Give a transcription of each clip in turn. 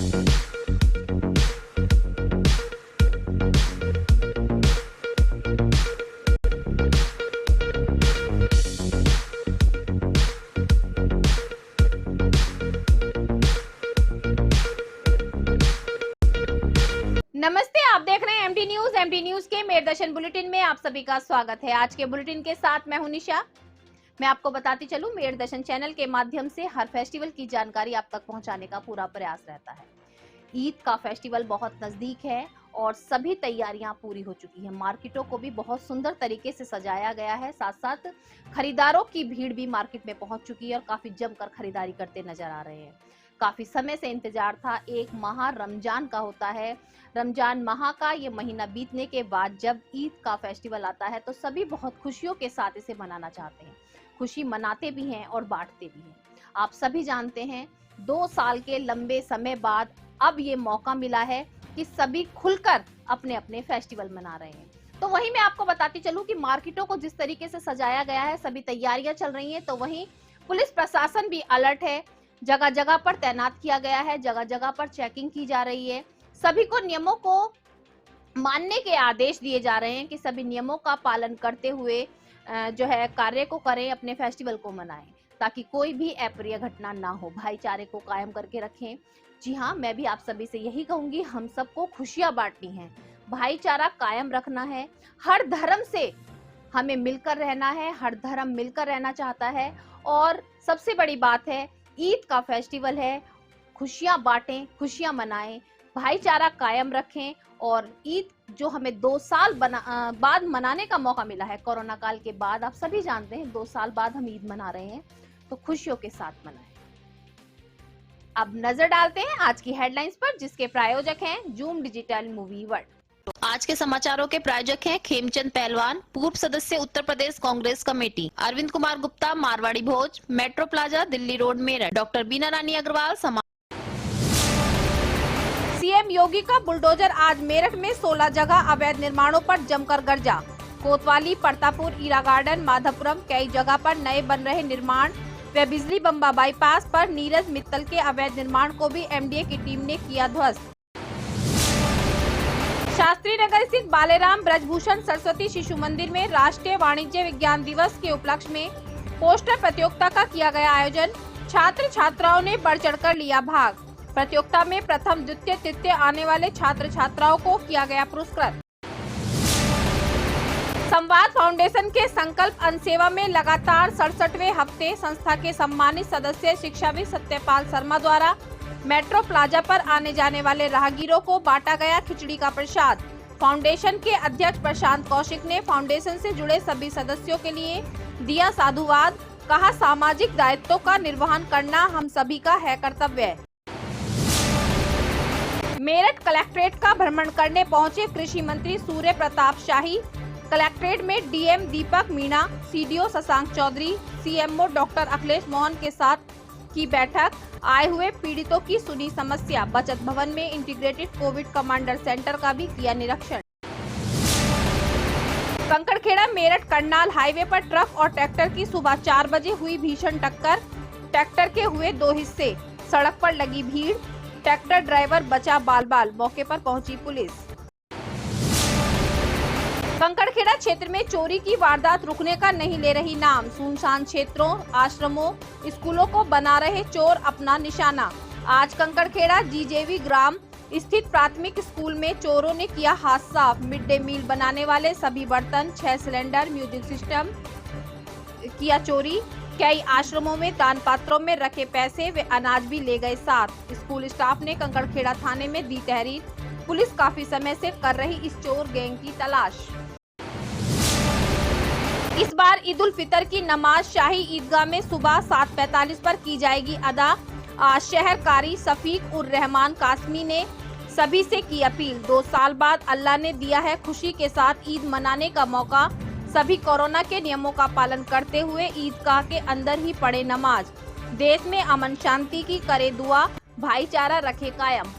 नमस्ते, आप देख रहे हैं एमडी न्यूज। एमडी न्यूज के मेरदर्शन बुलेटिन में आप सभी का स्वागत है। आज के बुलेटिन के साथ मैं हूं निशा। मैं आपको बताती चलूं, मेरदर्शन चैनल के माध्यम से हर फेस्टिवल की जानकारी आप तक पहुंचाने का पूरा प्रयास रहता है। ईद का फेस्टिवल बहुत नजदीक है और सभी तैयारियां पूरी हो चुकी हैं। मार्केटों को भी बहुत सुंदर तरीके से सजाया गया है। साथ साथ खरीदारों की भीड़ भी मार्केट में पहुंच चुकी है और काफी जमकर खरीदारी करते नजर आ रहे हैं। काफी समय से इंतजार था। एक माह रमजान का होता है। रमजान माह का ये महीना बीतने के बाद जब ईद का फेस्टिवल आता है तो सभी बहुत खुशियों के साथ इसे मनाना चाहते हैं। खुशी मनाते भी हैं और बांटते भी हैं। आप सभी जानते हैं, 2 साल के लंबे समय बाद अब ये मौका मिला है कि सभी खुलकर अपने अपने फेस्टिवल मना रहे हैं। तो वहीं मैं आपको बताती चलूं कि मार्केटों को जिस तरीके से सजाया गया है, सभी तैयारियां चल रही हैं, तो वहीं पुलिस प्रशासन भी अलर्ट है। जगह जगह पर तैनात किया गया है, जगह जगह पर चेकिंग की जा रही है। सभी को नियमों को मानने के आदेश दिए जा रहे हैं कि सभी नियमों का पालन करते हुए जो है कार्य को करें, अपने फेस्टिवल को मनाएं, ताकि कोई भी अप्रिय घटना ना हो। भाईचारे को कायम करके रखें। जी हाँ, मैं भी आप सभी से यही कहूंगी, हम सबको खुशियां बांटनी है, भाईचारा कायम रखना है। हर धर्म से हमें मिलकर रहना है, हर धर्म मिलकर रहना चाहता है। और सबसे बड़ी बात है, ईद का फेस्टिवल है, खुशियां बांटें, खुशियां मनाएं, भाईचारा कायम रखें। और ईद जो हमें 2 साल बाद मनाने का मौका मिला है, कोरोना काल के बाद, आप सभी जानते हैं 2 साल बाद हम ईद मना रहे हैं, तो खुशियों के साथ मनाएं। अब नजर डालते हैं आज की हेडलाइंस पर, जिसके प्रायोजक हैं जूम डिजिटल मूवी वर्ल्ड। आज के समाचारों के प्रायोजक हैं खेमचंद पहलवान, पूर्व सदस्य Uttar Pradesh Congress committee, Arvind Kumar Gupta, Marwari Bhoj, metro plaza, Delhi road, Meerut, doctor Beena Rani Agarwal. CM Yogi का बुलडोजर आज मेरठ में 16 जगह अवैध निर्माणों पर जमकर गरजा। कोतवाली, परतापुर, ईरा गार्डन, माधवपुरम, कई जगह पर नए बन रहे निर्माण व बिजली बम्बा बाईपास पर नीरज मित्तल के अवैध निर्माण को भी एमडीए की टीम ने किया ध्वस्त। शास्त्री नगर स्थित बालेराम ब्रजभूषण सरस्वती शिशु मंदिर में राष्ट्रीय वाणिज्य विज्ञान दिवस के उपलक्ष्य में पोस्टर प्रतियोगिता का किया गया आयोजन। छात्र छात्राओं ने बढ़ चढ़कर लिया भाग। प्रतियोगिता में प्रथम, द्वितीय, तृतीय आने वाले छात्र छात्राओं को किया गया पुरस्कृत। संवाद फाउंडेशन के संकल्प अनसेवा में लगातार 67वें हफ्ते संस्था के सम्मानित सदस्य शिक्षाविद सत्यपाल शर्मा द्वारा मेट्रो प्लाजा पर आने जाने वाले राहगीरों को बांटा गया खिचड़ी का प्रसाद। फाउंडेशन के अध्यक्ष प्रशांत कौशिक ने फाउंडेशन से जुड़े सभी सदस्यों के लिए दिया साधुवाद। कहा, सामाजिक दायित्वों का निर्वहन करना हम सभी का है कर्तव्य। मेरठ कलेक्ट्रेट का भ्रमण करने पहुंचे कृषि मंत्री सूर्य प्रताप शाही। कलेक्ट्रेट में DM Deepak Meena, CDO Shashank Chaudhary, CMO doctor Akhilesh Mohan के साथ की बैठक। आए हुए पीड़ितों की सुनी समस्या। बचत भवन में इंटीग्रेटेड कोविड कमांडर सेंटर का भी किया निरीक्षण। कंकड़खेड़ा मेरठ करनाल हाईवे पर ट्रक और ट्रैक्टर की सुबह 4 बजे हुई भीषण टक्कर। ट्रैक्टर के हुए 2 हिस्से, सड़क पर लगी भीड़, ट्रैक्टर ड्राइवर बचा बाल-बाल। मौके पर पहुंची पुलिस। कंकड़खेड़ा क्षेत्र में चोरी की वारदात रुकने का नहीं ले रही नाम। सुनसान क्षेत्रों, आश्रमों, स्कूलों को बना रहे चोर अपना निशाना। आज कंकड़खेड़ा जीजेवी ग्राम स्थित प्राथमिक स्कूल में चोरों ने किया हाथ साफ। मिड डे मील बनाने वाले सभी बर्तन, 6 सिलेंडर, म्यूजिक सिस्टम किया चोरी। कई आश्रमों में दान पात्रों में रखे पैसे व अनाज भी ले गए साथ। स्कूल स्टाफ ने कंकड़खेड़ा थाने में दी तहरीर। पुलिस काफी समय से कर रही इस चोर गैंग की तलाश। इस बार ईद उल फितर की नमाज शाही ईदगाह में सुबह 7:45 पर की जाएगी अदा। आज शहर कारी सफीक उर रहमान कासमी ने सभी से की अपील। 2 साल बाद अल्लाह ने दिया है खुशी के साथ ईद मनाने का मौका। सभी कोरोना के नियमों का पालन करते हुए ईदगाह के अंदर ही पढ़े नमाज। देश में अमन शांति की करे दुआ, भाईचारा रखे कायम।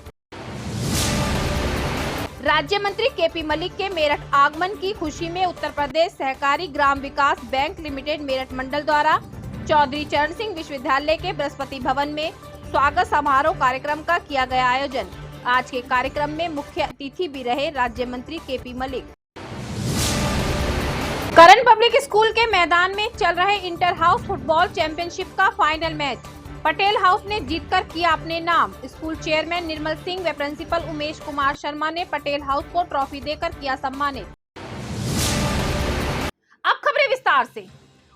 राज्य मंत्री केपी मलिक के मेरठ आगमन की खुशी में उत्तर प्रदेश सहकारी ग्राम विकास बैंक लिमिटेड मेरठ मंडल द्वारा चौधरी चरण सिंह विश्वविद्यालय के बृहस्पति भवन में स्वागत समारोह कार्यक्रम का किया गया आयोजन। आज के कार्यक्रम में मुख्य अतिथि भी रहे राज्य मंत्री केपी मलिक। करण पब्लिक स्कूल के मैदान में चल रहे इंटर हाउस फुटबॉल चैंपियनशिप का फाइनल मैच पटेल हाउस ने जीतकर किया अपने नाम। स्कूल चेयरमैन निर्मल सिंह व प्रिंसिपल उमेश कुमार शर्मा ने पटेल हाउस को ट्रॉफी देकर किया सम्मानित। अब खबरें विस्तार से।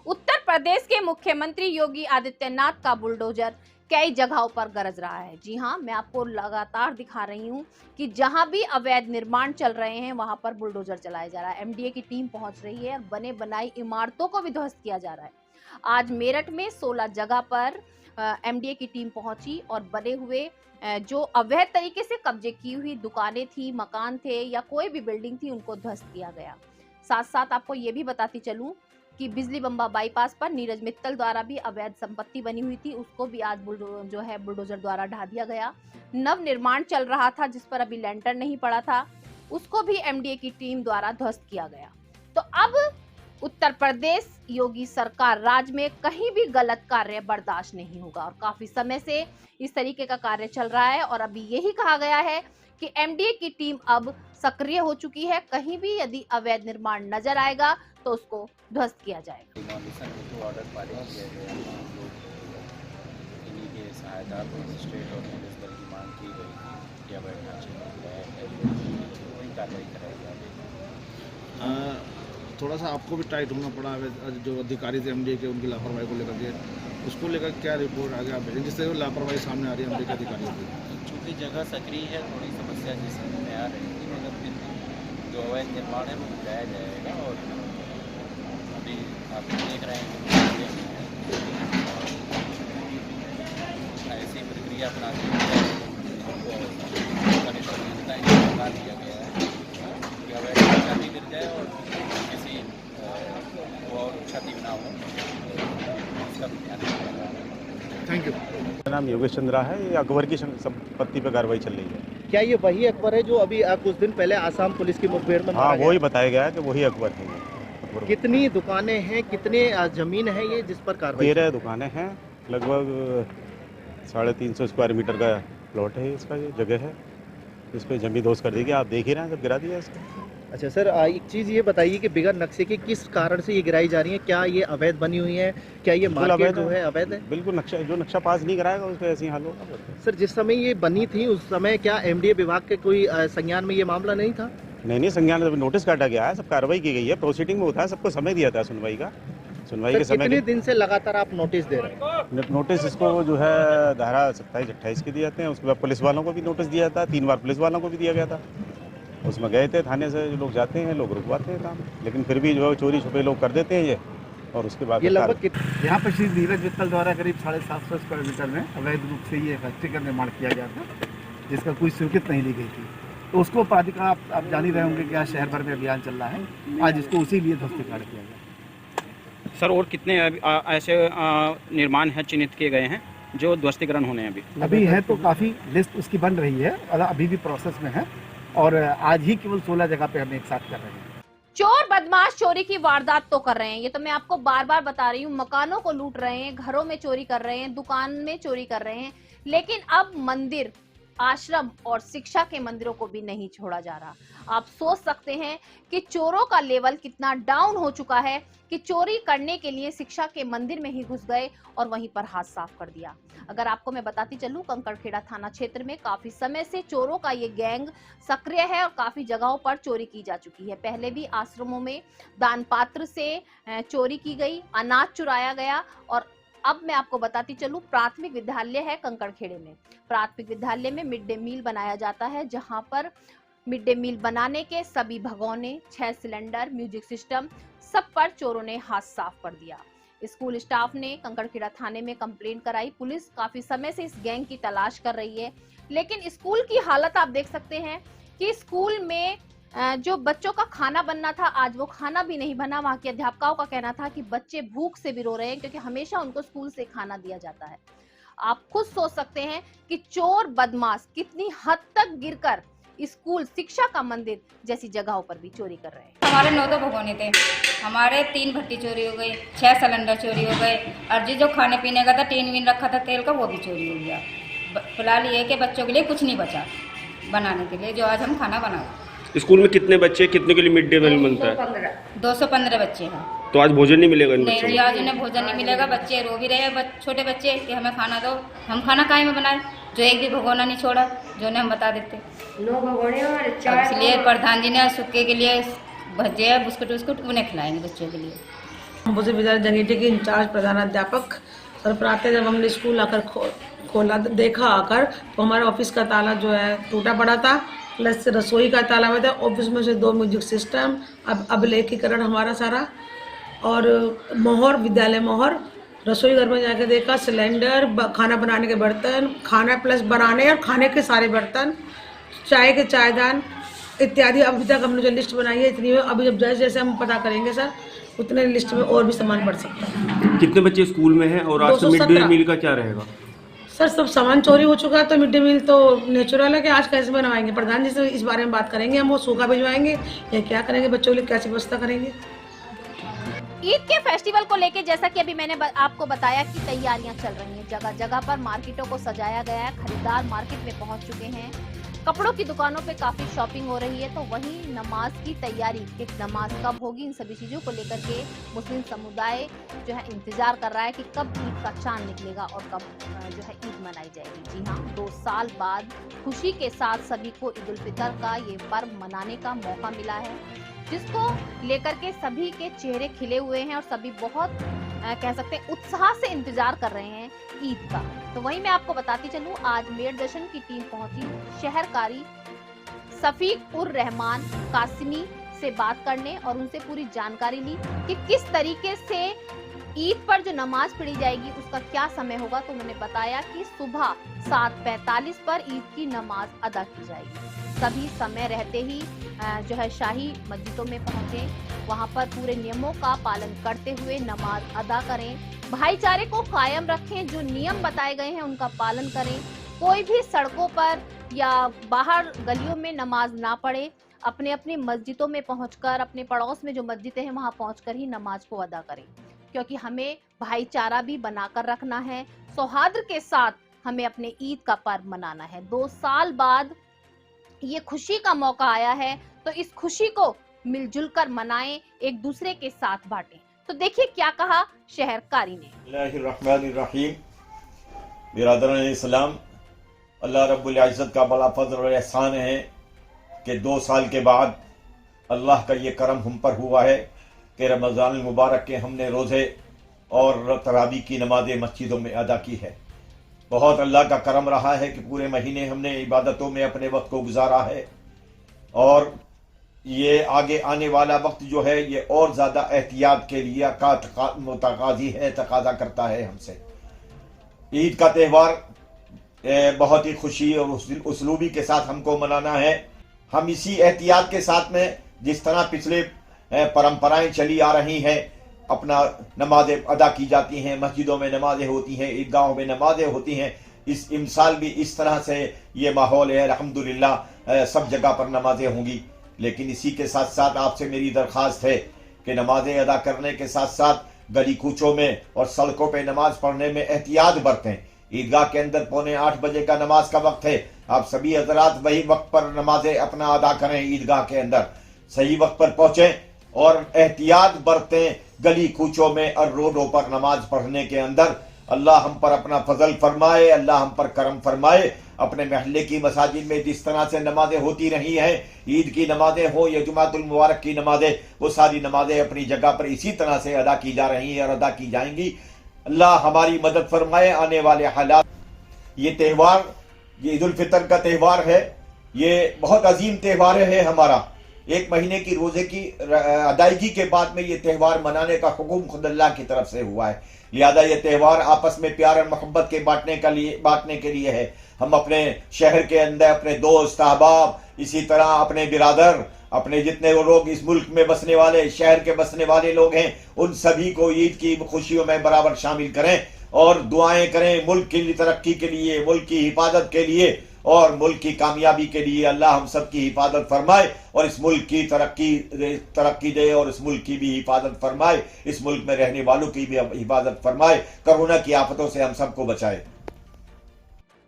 उत्तर प्रदेश के मुख्यमंत्री योगी आदित्यनाथ का बुलडोजर कई जगहों पर गरज रहा है। जी हां, मैं आपको लगातार दिखा रही हूं कि जहां भी अवैध निर्माण चल रहे हैं वहां पर बुलडोजर चलाया जा रहा है। एमडीए की टीम पहुंच रही है और बने बनाई इमारतों को भी ध्वस्त किया जा रहा है। आज मेरठ में 16 जगह पर एमडीए की टीम पहुंची और बने हुए जो अवैध तरीके से कब्जे की हुई दुकानें थी, मकान थे या कोई भी बिल्डिंग थी, उनको ध्वस्त किया गया। साथ साथ आपको ये भी बताती चलूं कि बिजली बम्बा बाईपास पर नीरज मित्तल द्वारा भी अवैध संपत्ति बनी हुई थी, उसको भी आज बुलडोजर द्वारा ढा दिया गया। नव निर्माण चल रहा था जिस पर अभी लेंटर नहीं पड़ा था, उसको भी एमडीए की टीम द्वारा ध्वस्त किया गया। तो अब उत्तर प्रदेश योगी सरकार राज्य में कहीं भी गलत कार्य बर्दाश्त नहीं होगा और काफी समय से इस तरीके का कार्य चल रहा है और अभी यही कहा गया है कि एमडीए की टीम अब सक्रिय हो चुकी है। कहीं भी यदि अवैध निर्माण नजर आएगा तो उसको ध्वस्त किया जाएगा। ऑर्डर पारित किया गया, इन्हीं के सहायता मजिस्ट्रेट और पुलिस बल की मांग की गई थी कि अवैध ढांचे वही कार्रवाई कराई जाएगी। थोड़ा सा आपको भी टाइट होना पड़ा है, जो अधिकारी थे एमडीए के उनकी लापरवाही को लेकर के, उसको लेकर क्या रिपोर्ट आगे आप भेजें जिससे लापरवाही सामने आ रही है एमडीए के अधिकारियों की? चूँकि जगह सक्रिय है, थोड़ी समस्या जिस में आ रही थी, मगर फिर भी जो अवैध निर्माण है वो मिटाया जाएगा। और अभी आप देख रहे हैं ऐसी प्रक्रिया अपनाते हुए बता दिया गया है कि अवैध ढांचा भी गिर जाए और किसी और क्षति ना हो, इसका भी ध्यान रखना है। Thank you. मेरा नाम योगेश चंद्रा है। ये अकबर की संपत्ति पे कार्रवाई चल रही है। क्या ये वही अकबर है जो अभी कुछ दिन पहले आसाम पुलिस की मुठभेड़ में हाँ, वही बताया गया है कि वही अकबर है। कितनी दुकानें हैं, कितने जमीन है ये जिस पर कार्रवाई? 13 दुकानें हैं, लगभग 350 स्क्वायर मीटर का प्लॉट है इसका, ये जगह है। इस पर जमीन दोस्त कर दी गई, आप देख ही रहे हैं जब गिरा दिया इसको। अच्छा सर, एक चीज़ ये बताइए कि बिगर नक्शे के किस कारण से ये गिराई जा रही है? क्या ये अवैध बनी हुई है? क्या ये मार्केट जो है अवैध है? बिल्कुल, जो नक्शा पास नहीं कराएगा उस पर ऐसे ही हाल होगा। सर, जिस समय ये बनी थी उस समय क्या एमडीए विभाग के कोई संज्ञान में ये मामला नहीं था? नहीं, संज्ञान नोटिस काटा गया है, सब कार्रवाई की गई है, प्रोसीडिंग में होता है, सबको समय दिया था सुनवाई का। सुनवाई के समय कितने दिन से लगातार आप नोटिस दे रहे हैं? नोटिस इसको जो है धारा 27-28 के दिए जाते हैं। उसके बाद पुलिस वालों को भी नोटिस दिया था, 3 बार पुलिस वालों को भी दिया गया था। उसमें गए थे थाने से, जो लोग जाते हैं लोग रुकवाते हैं काम, लेकिन फिर भी जो है चोरी छुपे लोग कर देते हैं ये। और उसके बाद ये लगभग यहाँ पर श्री नीरज मित्तल द्वारा करीब 750 स्क्वायर मीटर में अवैध रूप से ये फैक्ट्री का निर्माण किया गया था, जिसका कोई स्वीकृत नहीं ली गई थी। तो उसको प्राधिकरण आप जान ही रहे होंगे कि आज शहर भर में अभियान चल रहा है, आज इसको उसी लिए ध्वस्त किया गया। सर, और कितने ऐसे निर्माण हैं चिन्हित किए गए हैं जो ध्वस्तीकरण होने हैं? अभी है तो काफ़ी लिस्ट उसकी बन रही है और अभी भी प्रोसेस में है, और आज ही केवल 16 जगह पे हम एक साथ कर रहे हैं। चोर बदमाश चोरी की वारदात तो कर रहे हैं, ये तो मैं आपको बार बार बता रही हूँ। मकानों को लूट रहे हैं, घरों में चोरी कर रहे हैं, दुकान में चोरी कर रहे हैं, लेकिन अब मंदिर, आश्रम और शिक्षा के मंदिरों को भी नहीं छोड़ा जा रहा। आप सोच सकते हैं कि चोरों का लेवल कितना डाउन हो चुका है कि चोरी करने के लिए शिक्षा के मंदिर में ही घुस गए और वहीं पर हाथ साफ कर दिया। अगर आपको मैं बताती चलूं, कंकड़खेड़ा थाना क्षेत्र में काफी समय से चोरों का ये गैंग सक्रिय है और काफी जगहों पर चोरी की जा चुकी है। पहले भी आश्रमों में दान पात्र से चोरी की गई, अनाज चुराया गया। और अब मैं आपको बताती चलूं, प्राथमिक विद्यालय है कंकड़खेड़े में। प्राथमिक विद्यालय में मिड डे मील बनाया जाता है, जहां पर मिड डे मील बनाने के सभी भगोने, 6 सिलेंडर, म्यूजिक सिस्टम, सब पर चोरों ने हाथ साफ कर दिया। स्कूल स्टाफ ने कंकड़खेड़ा थाने में कंप्लेंट कराई। पुलिस काफी समय से इस गैंग की तलाश कर रही है, लेकिन स्कूल की हालत आप देख सकते हैं कि स्कूल में जो बच्चों का खाना बनना था, आज वो खाना भी नहीं बना। वहां की अध्यापिकाओं का कहना था कि बच्चे भूख से भी रो रहे हैं, क्योंकि हमेशा उनको स्कूल से खाना दिया जाता है। आप खुद सोच सकते हैं कि चोर बदमाश कितनी हद तक गिरकर स्कूल, शिक्षा का मंदिर जैसी जगहों पर भी चोरी कर रहे हैं। हमारे 9 भगोने थे, हमारे 3 भट्टी चोरी हो गई, 6 सिलेंडर चोरी हो गए, और जो खाने पीने का था, टीन वीन रखा था तेल का, वो भी चोरी हो गया। फिलहाल ये है कि बच्चों के लिए कुछ नहीं बचा बनाने के लिए, जो आज हम खाना बनाए। स्कूल में कितने बच्चे, कितने के लिए मिड डे मील बनता है? 215 बच्चे हैं। तो आज भोजन नहीं मिलेगा इन नहीं बच्चों जी, को? आज उन्हें भोजन नहीं मिलेगा। बच्चे रो भी रहे हैं, छोटे बच्चे, कि हमें खाना दो। हम खाना काहे में बनाए, जो एक भी भगोना नहीं छोड़ा, जो उन्हें हम बता देते। 9 भगोने और अब 4 इसलिए प्रधान जी ने सुक्के के लिए भजे बिस्कुट विस्कुट उन्हें खिलाएंगे बच्चों के लिए। भोजन विद्यालय जंगीटी के इंचार्ज प्रधानाध्यापक सर प्रातः जब हमने स्कूल आकर खोला देखा आकर, तो हमारे ऑफिस का ताला जो है टूटा पड़ा था, प्लस रसोई का ताला हुआ था। ऑफिस में से 2 म्यूजिक सिस्टम, अब एकीकरण हमारा सारा, और मोहर, विद्यालय मोहर। रसोई घर में जाकर देखा सिलेंडर, खाना बनाने के बर्तन, खाना प्लस बनाने और खाने के सारे बर्तन, चाय के चायदान इत्यादि। अभी तक हमने जो लिस्ट बनाई है इतनी है। अभी जब जैसे जैसे हम पता करेंगे सर, उतने लिस्ट में और भी सामान बढ़ सकता है। कितने बच्चे स्कूल में हैं और आज से मिड डे मील का क्या रहेगा? सर सब सामान चोरी हो चुका है, तो मिड डे मील तो नेचुरल है कि आज कैसे बनवाएंगे। प्रधान जी से इस बारे में बात करेंगे हम, वो सूखा भिजवाएंगे या क्या करेंगे, बच्चों के लिए कैसी व्यवस्था करेंगे। ईद के फेस्टिवल को लेके जैसा कि अभी मैंने आपको बताया कि तैयारियां चल रही हैं, जगह जगह पर मार्केटों को सजाया गया है, खरीदार मार्केट में पहुंच चुके हैं, कपड़ों की दुकानों पे काफी शॉपिंग हो रही है। तो वहीं नमाज की तैयारी, कि नमाज कब होगी, इन सभी चीजों को लेकर के मुस्लिम समुदाय जो है इंतजार कर रहा है कि कब ईद का चांद निकलेगा और कब जो है ईद मनाई जाएगी। जी हाँ, 2 साल बाद खुशी के साथ सभी को ईद उल फितर का ये पर्व मनाने का मौका मिला है, जिसको लेकर के सभी के चेहरे खिले हुए हैं और सभी बहुत कह सकते हैं उत्साह से इंतजार कर रहे हैं ईद का। तो वहीं मैं आपको बताती चलूं, आज मेरदर्शन की टीम पहुंची शहरकारी सफीक उर रहमान कासिमी से बात करने और उनसे पूरी जानकारी ली कि किस तरीके से ईद पर जो नमाज पढ़ी जाएगी उसका क्या समय होगा। तो उन्होंने बताया कि सुबह 7:45 पर ईद की नमाज अदा की जाएगी। सभी समय रहते ही जो है शाही मस्जिदों में पहुंचे, वहां पर पूरे नियमों का पालन करते हुए नमाज अदा करें, भाईचारे को कायम रखें, जो नियम बताए गए हैं उनका पालन करें, कोई भी सड़कों पर या बाहर गलियों में नमाज ना पढ़े, अपने अपनी मस्जिदों में पहुंचकर, अपने पड़ोस में जो मस्जिदें हैं वहां पहुंचकर ही नमाज को अदा करें, क्योंकि हमें भाईचारा भी बनाकर रखना है, सौहार्द के साथ हमें अपने ईद का पर्व मनाना है। 2 साल बाद ये खुशी का मौका आया है, तो इस खुशी को मिलजुल कर मनाएं, एक दूसरे के साथ बांटें। तो देखिए क्या कहा शहरकारी ने। बिरादरान इस्लाम, अल्लाह रब्बुल इज़्ज़त का बड़ा फज़ल और एहसान है कि 2 साल के बाद अल्लाह का ये करम हम पर हुआ है कि रमज़ान मुबारक के हमने रोज़े और तरावी की नमाज़ें मस्जिदों में अदा की है। बहुत अल्लाह का करम रहा है कि पूरे महीने हमने इबादतों में अपने वक्त को गुजारा है, और ये आगे आने वाला वक्त जो है ये और ज़्यादा एहतियात के लिए का मुतकाज़ी है, तकाज़ा करता है हमसे। ईद का त्यौहार बहुत ही खुशी और उसलूबी के साथ हमको मनाना है। हम इसी एहतियात के साथ में, जिस तरह पिछले परंपराएं चली आ रही हैं, अपना नमाजें अदा की जाती हैं, मस्जिदों में नमाजें होती हैं, ईदगाहों में नमाजें होती हैं, इस इमसाल भी इस तरह से ये माहौल है। अल्हम्दुलिल्लाह सब जगह पर नमाजें होंगी, लेकिन इसी के साथ साथ आपसे मेरी दरख्वास्त है कि नमाजें अदा करने के साथ साथ गली कूचों में और सड़कों पे नमाज पढ़ने में एहतियात बरतें। ईदगाह के अंदर 7:45 बजे का नमाज का वक्त है, आप सभी हजरात वही वक्त पर नमाजें अपना अदा करें, ईदगाह के अंदर सही वक्त पर पहुंचें और एहतियात बरतें गली कूचों में और रोडों पर नमाज पढ़ने के अंदर। अल्लाह हम पर अपना फजल फरमाए, अल्लाह हम पर करम फरमाए। अपने महल्ले की मसाजिद में जिस तरह से नमाजें होती रही हैं, ईद की नमाजें हो या जुमातुल मुबारक की नमाजें, वो सारी नमाजें अपनी जगह पर इसी तरह से अदा की जा रही हैं और अदा की जाएंगी। अल्लाह हमारी मदद फरमाए। आने वाले हालात, ये त्यौहार, ये ईद उल फितर का त्यौहार है, ये बहुत अजीम त्यौहार है हमारा। 1 महीने की रोजे की अदायगी के बाद में ये त्यौहार मनाने का हुक्म खुद अल्लाह की तरफ से हुआ है। लिहाजा ये त्यौहार आपस में प्यार और मोहब्बत के बांटने के लिए है। हम अपने शहर के अंदर अपने दोस्त अहबाब, इसी तरह अपने बिरादर, अपने जितने वो लोग इस मुल्क में बसने वाले, शहर के बसने वाले लोग हैं, उन सभी को ईद की खुशियों में बराबर शामिल करें और दुआएं करें मुल्क की तरक्की के लिए, मुल्क की हिफाजत के लिए और मुल्क की कामयाबी के लिए। अल्लाह हम सब की हिफाजत फरमाए और इस मुल्क की तरक्की दे और इस मुल्क की भी हिफाजत फरमाए, इस मुल्क में रहने वालों की भी हिफाजत फरमाए, कोरोना की आफतों से हम सबको बचाए।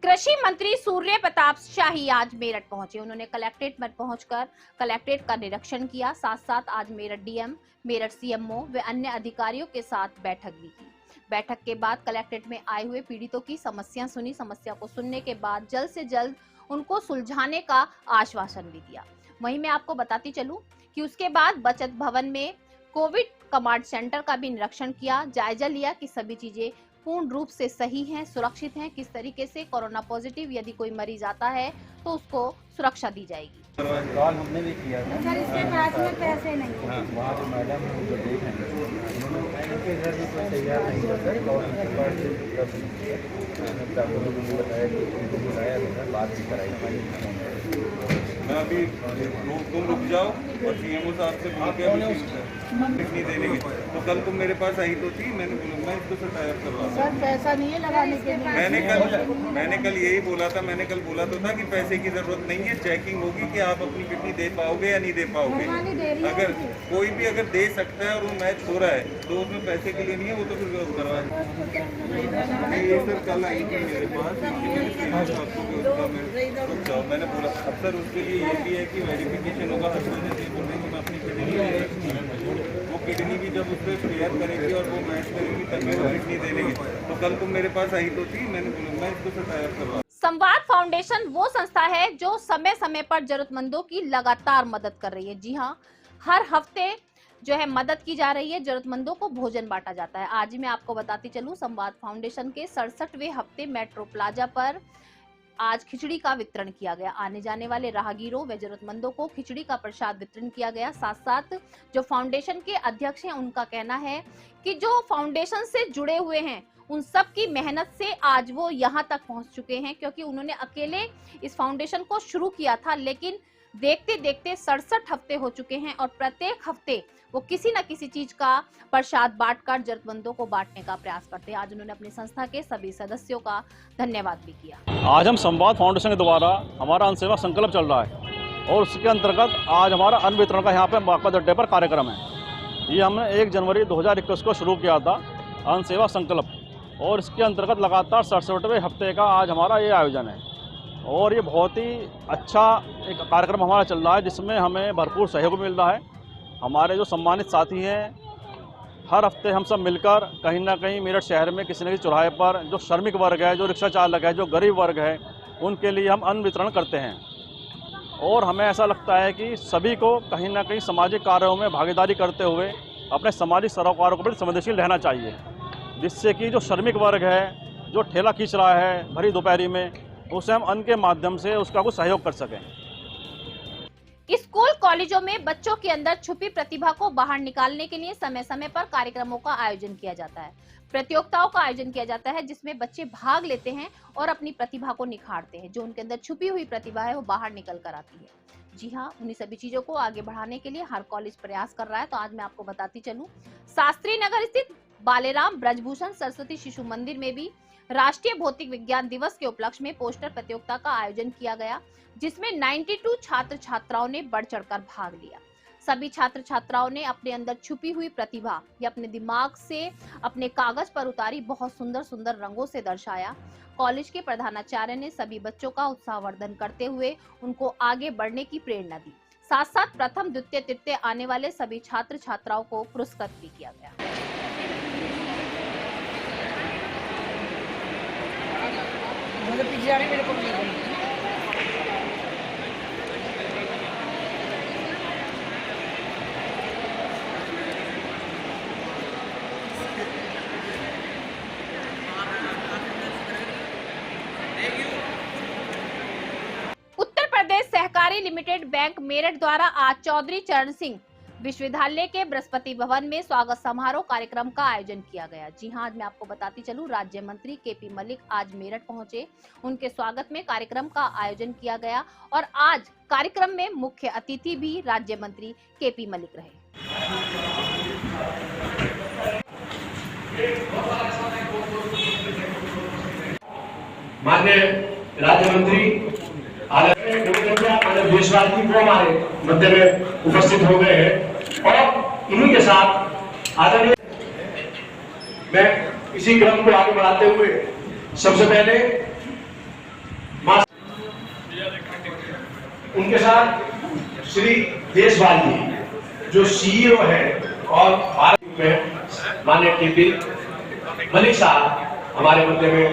कृषि मंत्री सूर्य प्रताप शाही आज मेरठ पहुंचे। उन्होंने कलेक्ट्रेट में पहुंचकर कलेक्ट्रेट का निरीक्षण किया। साथ साथ आज मेरठ डीएम, मेरठ सीएमओ व अन्य अधिकारियों के साथ बैठक भी की। बैठक के बाद कलेक्ट्रेट में आए हुए पीड़ितों की समस्या सुनी। समस्या को सुनने के बाद जल्द से जल्द उनको सुलझाने का आश्वासन भी दिया। वहीं मैं आपको बताती चलूं कि उसके बाद बचत भवन में कोविड कमांड सेंटर का भी निरीक्षण किया, जायजा लिया कि सभी चीजें पूर्ण रूप से सही हैं, सुरक्षित हैं। किस तरीके से कोरोना पॉजिटिव यदि कोई मरीज आता है तो उसको सुरक्षा दी जाएगी। कॉल हमने भी किया था सर, इसके पास में पैसे नहीं है। वहाँ जो मैडम है जो देख रहे हैं उनके घर भी कोई तैयार नहीं होता और उनके पास से उपलब्ध नहीं है। मैंने डॉक्टरों को बताया कि उनको बुलाया था, बात भी कराई। मैं अभी तुम रुक जाओ और सीएमओ साहब से बोल के कितनी देने के तो कल तुम मेरे पास आई तो थी। मैंने बोला मैं इसको से टाइप करवा सर पैसा नहीं है लगाने के लिए। मैंने कल यही बोला था। मैंने कल बोला तो था कि पैसे की जरूरत नहीं है, चेकिंग होगी कि आप अपनी किडनी दे पाओगे या नहीं दे पाओगे। अगर कोई भी अगर दे सकता है और वो मैच हो रहा है तो उसमें पैसे के लिए नहीं है, वो तो फिर करवाए। ये सर कल आई थी मेरे पास, मैंने बोला अब सर उसके लिए ये भी है कि वेरिफिकेशन होगा। हस्बैंड ने बोल रहे मैं अपनी किडनी वो किडनी भी जब उस पर क्लियर करेगी और वो मैच करेगी तभी वो किडनी दे देंगे। तो कल तुम मेरे पास आई तो थी। मैंने बोला मैं इसको टाइप करवा। संवाद फाउंडेशन वो संस्था है जो समय समय पर जरूरतमंदों की लगातार मदद कर रही है। जी हाँ, हर हफ्ते जो है मदद की जा रही है, जरूरतमंदों को भोजन बांटा जाता है। आज मैं आपको बताती चलूं, संवाद फाउंडेशन के 67वें हफ्ते मेट्रो प्लाजा पर आज खिचड़ी का वितरण किया गया। आने जाने वाले राहगीरों व जरूरतमंदों को खिचड़ी का प्रसाद वितरण किया गया। साथ साथ जो फाउंडेशन के अध्यक्ष हैं उनका कहना है कि जो फाउंडेशन से जुड़े हुए हैं उन सब की मेहनत से आज वो यहाँ तक पहुँच चुके हैं, क्योंकि उन्होंने अकेले इस फाउंडेशन को शुरू किया था, लेकिन देखते देखते 67 हफ्ते हो चुके हैं और प्रत्येक हफ्ते वो किसी न किसी चीज का प्रसाद बांटकर जरूरतमंदों को बांटने का प्रयास करते हैं। आज उन्होंने अपनी संस्था के सभी सदस्यों का धन्यवाद भी किया। आज हम संवाद फाउंडेशन के द्वारा हमारा अन्न सेवा संकल्प चल रहा है और उसके अंतर्गत आज हमारा अन्न वितरण का यहाँ पे बागपत अड्डे पर कार्यक्रम है। ये हमने 1 जनवरी 2021 को शुरू किया था अन्न सेवा संकल्प, और इसके अंतर्गत लगातार 67वें हफ्ते का आज हमारा ये आयोजन है। और ये बहुत ही अच्छा एक कार्यक्रम हमारा चल रहा है जिसमें हमें भरपूर सहयोग मिल रहा है। हमारे जो सम्मानित साथी हैं, हर हफ्ते हम सब मिलकर कहीं ना कहीं मेरठ शहर में किसी न किसी चौराहे पर जो श्रमिक वर्ग है, जो रिक्शा चालक है, जो गरीब वर्ग है, उनके लिए हम अन्न वितरण करते हैं। और हमें ऐसा लगता है कि सभी को कहीं ना कहीं सामाजिक कार्यों में भागीदारी करते हुए अपने सामाजिक सरोकारों के प्रति संवेदनशील रहना चाहिए, जिससे कि जो श्रमिक वर्ग है, जो ठेला खींच रहा है भरी दोपहरी में, उसे हम अन्न के माध्यम से उसका कुछ सहयोग कर सकें। स्कूल कॉलेजों में बच्चों के अंदर छुपी प्रतिभा को बाहर निकालने के लिए समय समय पर कार्यक्रमों का आयोजन किया जाता है। प्रतियोगिताओं का आयोजन किया जाता है जिसमें बच्चे भाग लेते हैं और अपनी प्रतिभा को निखारते हैं। जो उनके अंदर छुपी हुई प्रतिभा है वो बाहर निकल कर आती है। जी हाँ, उन्हीं सभी चीजों को आगे बढ़ाने के लिए हर कॉलेज प्रयास कर रहा है। तो आज मैं आपको बताती चलूं, शास्त्री नगर स्थित बालेराम ब्रजभूषण सरस्वती शिशु मंदिर में भी राष्ट्रीय भौतिक विज्ञान दिवस के उपलक्ष्य में पोस्टर प्रतियोगिता का आयोजन किया गया, जिसमें 92 छात्र छात्राओं ने बढ़ चढ़कर भाग लिया। सभी छात्र छात्राओं ने अपने अंदर छुपी हुई प्रतिभा या अपने दिमाग से अपने कागज पर उतारी बहुत सुंदर सुंदर रंगों से दर्शाया। कॉलेज के प्रधानाचार्य ने सभी बच्चों का उत्साहवर्धन करते हुए उनको आगे बढ़ने की प्रेरणा दी। साथ साथ प्रथम, द्वितीय, तृतीय आने वाले सभी छात्र छात्राओं को पुरस्कृत भी किया गया। उत्तर प्रदेश सहकारी लिमिटेड बैंक मेरठ द्वारा आज चौधरी चरण सिंह विश्वविद्यालय के बृहस्पति भवन में स्वागत समारोह कार्यक्रम का आयोजन किया गया। जी हां, आज मैं आपको बताती चलूं, राज्य मंत्री केपी मलिक आज मेरठ पहुंचे। उनके स्वागत में कार्यक्रम का आयोजन किया गया और आज कार्यक्रम में मुख्य अतिथि भी राज्य मंत्री केपी मलिक रहे। माननीय राज्य मंत्री देशवासी को हमारे मध्य में उपस्थित हो गए हैं और इन्हीं के साथ आदरणीय मैं इसी क्रम को आगे बढ़ाते हुए सबसे पहले उनके साथ श्री देशवाल जी जो CEO है और भारत में माननीय टीपी मलिक साहब हमारे मध्य में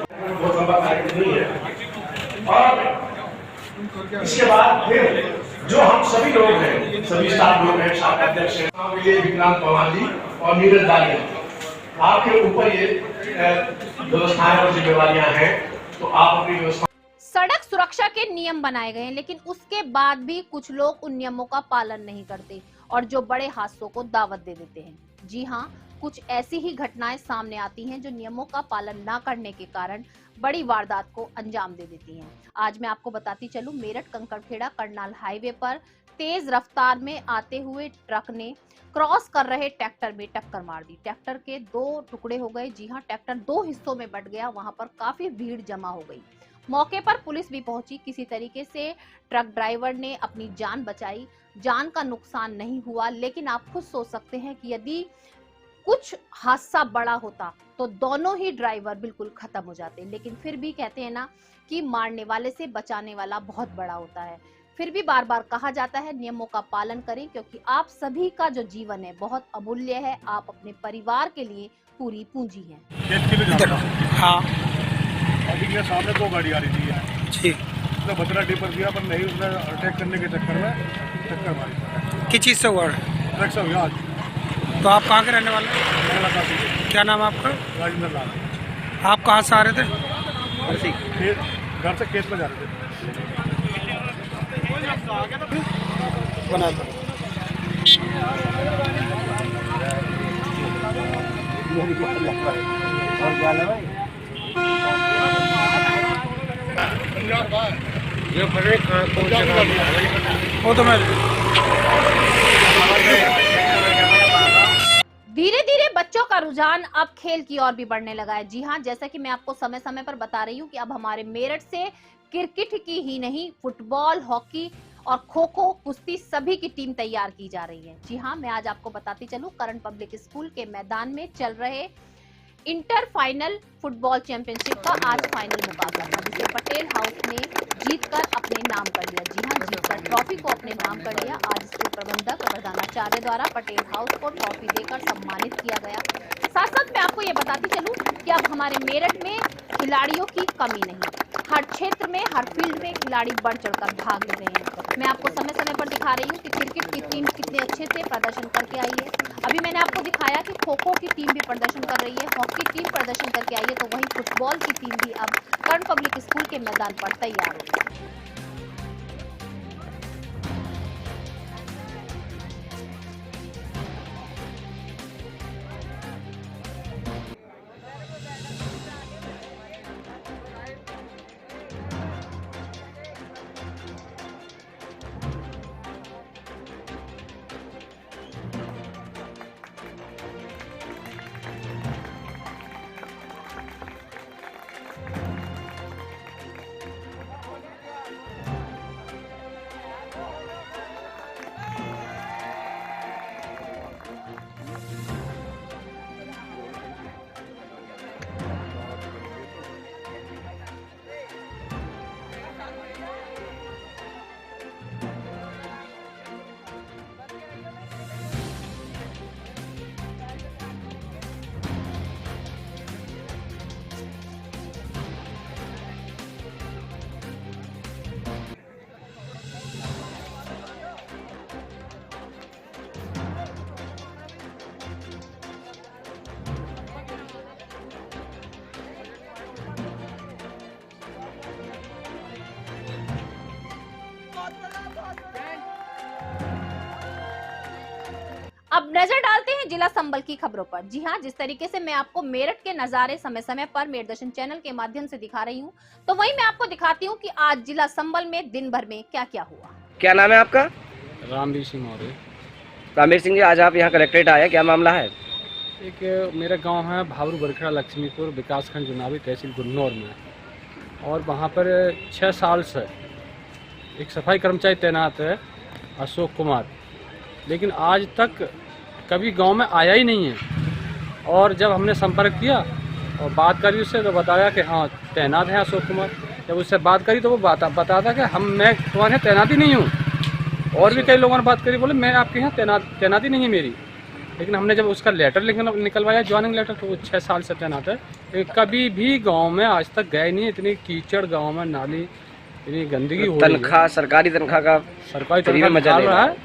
बहुत लंबा कार्यक्रम नहीं है। और इसके बाद फिर जो हम सभी लोग हैं, सभी स्टाफ लोग हैं, शाखा अध्यक्ष हैं, विक्रांत पवार जी और नीरज दाली, आपके ऊपर ये व्यवस्थाएं और जिम्मेवारियां हैं, तो आप अपनी व्यवस्था। सड़क सुरक्षा के नियम बनाए गए हैं, लेकिन उसके बाद भी कुछ लोग उन नियमों का पालन नहीं करते और जो बड़े हादसों को दावत दे देते हैं। जी हाँ, कुछ ऐसी ही घटनाएं सामने आती हैं जो नियमों का पालन न करने के कारण बड़ी वारदात को अंजाम दे देती हैं। आज मैं आपको बताती चलूं, मेरठ कंकड़खेड़ा करनाल हाईवे पर तेज रफ्तार में आते हुए ट्रक ने क्रॉस कर रहे ट्रैक्टर में टक्कर मार दी। ट्रैक्टर के 2 टुकड़े हो गए। जी हाँ, ट्रैक्टर 2 हिस्सों में बंट गया। वहां पर काफी भीड़ जमा हो गई। मौके पर पुलिस भी पहुंची। किसी तरीके से ट्रक ड्राइवर ने अपनी जान बचाई। जान का नुकसान नहीं हुआ, लेकिन आप खुद सोच सकते हैं कि यदि कुछ हादसा बड़ा होता तो दोनों ही ड्राइवर बिल्कुल खत्म हो जाते। लेकिन फिर भी कहते हैं ना कि मारने वाले से बचाने वाला बहुत बड़ा होता है। फिर भी बार बार कहा जाता है नियमों का पालन करें, क्योंकि आप सभी का जो जीवन है बहुत अमूल्य है। आप अपने परिवार के लिए पूरी पूंजी है। हाँ, अभी के सामने 2 गाड़ी आ रही थी जी, उसने भद्रा टिपर दिया पर नहीं, उसने अटैक करने के चक्कर में टक्कर मारी। किस चीज़ से हुआ? ट्रक से हुआ। तो आप कहाँ के रहने वाले हैं? क्या नाम है आपका? राजेंद्र लाल। आप कहाँ से आ रहे थे? घर से खेत में जा रहे थे। बना दो। वो तो मैं धीरे धीरे बच्चों का रुझान अब खेल की ओर भी बढ़ने लगा है। जी हाँ, जैसा कि मैं आपको समय समय पर बता रही हूँ कि अब हमारे मेरठ से क्रिकेट की ही नहीं, फुटबॉल, हॉकी और खो खो, कुश्ती सभी की टीम तैयार की जा रही है। जी हाँ, मैं आज आपको बताती चलूं, करन पब्लिक स्कूल के मैदान में चल रहे इंटर फाइनल फुटबॉल चैंपियनशिप का आज फाइनल मुकाबला था, जिसे पटेल हाउस ने जीतकर अपने नाम कर लिया। जी हाँ, जीतकर ट्रॉफी को अपने नाम कर लिया। आज स्कूल प्रबंधक प्रधानाचार्य द्वारा पटेल हाउस को ट्रॉफी देकर सम्मानित किया गया। साथ साथ मैं आपको ये बताती चलूं कि अब हमारे मेरठ में खिलाड़ियों की कमी नहीं। हर क्षेत्र में, हर फील्ड में खिलाड़ी बढ़ चढ़कर भाग ले रहे हैं। मैं आपको समय समय पर दिखा रही हूँ कि क्रिकेट की टीम कितने अच्छे से प्रदर्शन करके आई है। अभी मैंने आपको दिखाया कि खो खो की टीम भी प्रदर्शन कर रही है, हॉकी टीम प्रदर्शन करके आई है, तो वहीं फुटबॉल की टीम भी अब करन पब्लिक स्कूल के मैदान पर तैयार हो गई। अब नजर डालते हैं जिला संबल की खबरों पर। जी हाँ, जिस तरीके से मैं आपको मेरठ के नजारे समय समय पर मेरदर्शन चैनल के माध्यम से दिखा रही हूँ, तो वहीं मैं आपको दिखाती हूँ कि आज जिला संबल में दिन भर में क्या क्या हुआ। क्या नाम है आपका? रामवीर सिंह मौर्य। रामवीर सिंह जी, आज आप यहाँ कलेक्ट्रेट आए, क्या मामला है? एक मेरा गांव है भावरू बरखड़ा लक्ष्मीपुर, विकासखंड जुनावी, तहसील गुन्नौर में, और वहाँ पर 6 साल से एक सफाई कर्मचारी तैनात है अशोक कुमार, लेकिन आज तक कभी गांव में आया ही नहीं है। और जब हमने संपर्क किया और बात करी उससे, तो बताया कि हाँ तैनात है अशोक कुमार, जब उससे बात करी तो वो बताता कि मैं तुम्हारे यहाँ तैनाती नहीं हूँ। और भी कई लोगों ने बात करी, बोले मैं आपके यहाँ तैनाती नहीं है मेरी। लेकिन हमने जब उसका लेटर निकलवाया ज्वाइनिंग लेटर, तो वो 6 साल से तैनात है। कभी भी गांव में आज तक गए नहीं। इतनी कीचड़ गांव में, नाली, इतनी गंदगी हो रही है। तनख्वाह, सरकारी तनख्वाह का सरकारी तनख्वाह मजा रहा है।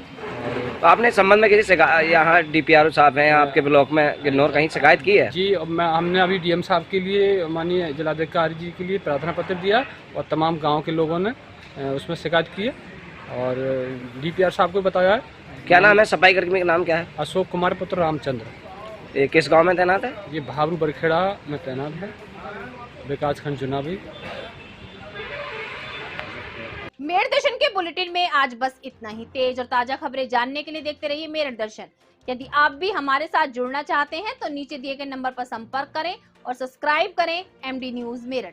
तो आपने संबंध में किसी यहाँ DPRO साहब हैं आपके ब्लॉक में गिन्नौर, कहीं शिकायत की है? जी, हमने अभी DM साहब के लिए, माननीय जिलाधिकारी जी के लिए प्रार्थना पत्र दिया और तमाम गाँव के लोगों ने उसमें शिकायत की है और DPR साहब को बताया है। क्या नाम है सफाई कर्मी का? नाम क्या है? अशोक कुमार पुत्र रामचंद्र। ये किस गांव में तैनात है? ये भावरू बरखेड़ा में तैनात है, विकास खंड चुनावी। मेरठ दर्शन के बुलेटिन में आज बस इतना ही। तेज और ताजा खबरें जानने के लिए देखते रहिए मेरठ दर्शन। यदि आप भी हमारे साथ जुड़ना चाहते हैं तो नीचे दिए गए नंबर पर संपर्क करें और सब्सक्राइब करें MD न्यूज मेरठ।